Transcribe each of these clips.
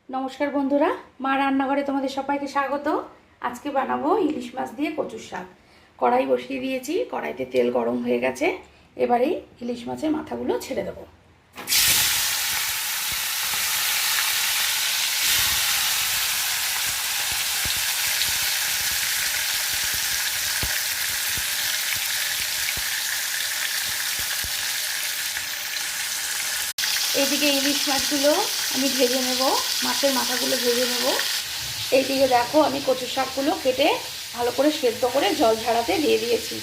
নমস্কার বন্ধুরা, মা রান্নাঘরে তোমাদের সবাইকে স্বাগত। আজকে বানাবো ইলিশ মাছ দিয়ে কচুর শাক। কড়াই বসিয়ে দিয়েছি, কড়াইতে তেল গরম হয়ে গেছে। এবারে ইলিশ মাছের মাথাগুলো ছেড়ে দেবো। এইদিকে ইলিশ মাছগুলো আমি ভেজে নেব, মাছের মাথাগুলো ভেজে নেব। এইদিকে দেখো আমি কচুর শাকগুলো কেটে ভালো করে সেদ্ধ করে জল ঝাড়াতে দিয়ে দিয়েছি।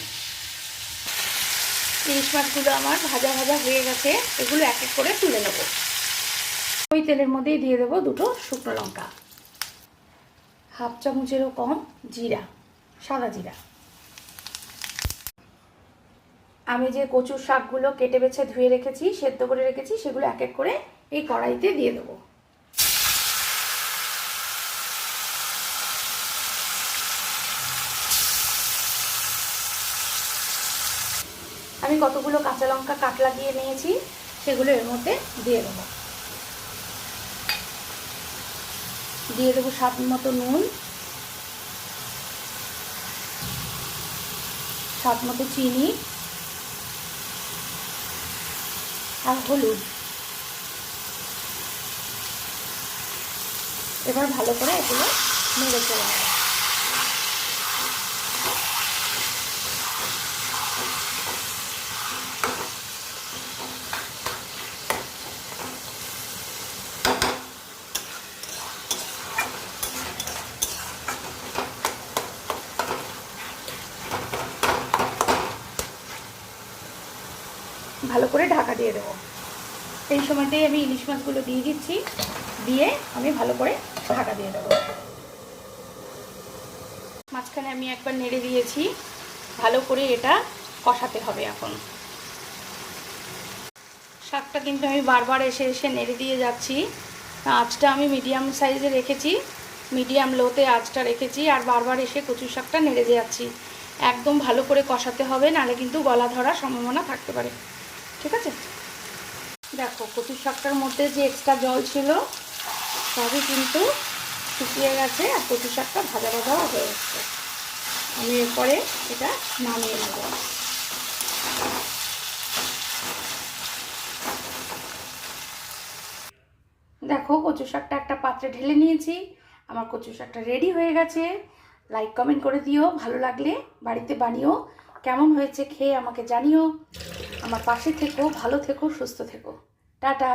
ইলিশ মাছগুলো আমার ভাজা ভাজা হয়ে গেছে, এগুলো এক এক করে তুলে নেব। ওই তেলের মধ্যেই দিয়ে দেবো দুটো শুকনো লঙ্কা, হাফ চামচেরও কম জিরা, সাদা জিরা। আমি যে কচুর শাকগুলো কেটে বেছে ধুয়ে রেখেছি, সেদ্ধ করে রেখেছি, সেগুলো এক এক করে এই কড়াইতে দিয়ে দেবো। আমি কতগুলো কাঁচা লঙ্কা কাট লাগিয়ে নিয়েছি, সেগুলো এর মধ্যে দিয়ে দেবো। দিয়ে দেবো স্বাদ মতো নুন, স্বাদ মতো চিনি আর হলুদ। এবার ভালো করে এগুলো নেড়ে চলে যাবে। ভালো করে ঢাকা দিয়ে দেবো। এই সময়তেই আমি ইলিশ মাছগুলো দিয়ে দিচ্ছি, দিয়ে আমি ভালো করে ঢাকা দিয়ে দেবো। মাঝখানে আমি একবার নেড়ে দিয়েছি, ভালো করে এটা কষাতে হবে। এখন শাকটা কিন্তু আমি বারবার এসে এসে নেড়ে দিয়ে যাচ্ছি। আঁচটা আমি মিডিয়াম সাইজে রেখেছি, মিডিয়াম লোতে আঁচটা রেখেছি, আর বারবার এসে কচু শাকটা নেড়ে যাচ্ছি। একদম ভালো করে কষাতে হবে, নাহলে কিন্তু গলা ধরার সম্ভাবনা থাকতে পারে। ঠিক আছে, দেখো কচু শাকটার মধ্যে যে এক্সট্রা জল ছিল সবই কিন্তু শুকিয়ে গেছে, আর কচু শাকটা ভাজা ভাজাও হয়ে গেছে। আমি এরপরে এটা নামিয়ে নেব। দেখো কচু শাকটা একটা পাত্রে ঢেলে নিয়েছি। আমার কচু শাকটা রেডি হয়ে গেছে। লাইক কমেন্ট করে দিও, ভালো লাগলে বাড়িতে বানিও। কেমন হয়েছে খেয়ে আমাকে জানিও। আমার পাশে থেকো, ভালো থেকো, সুস্থ থেকো। টাটা।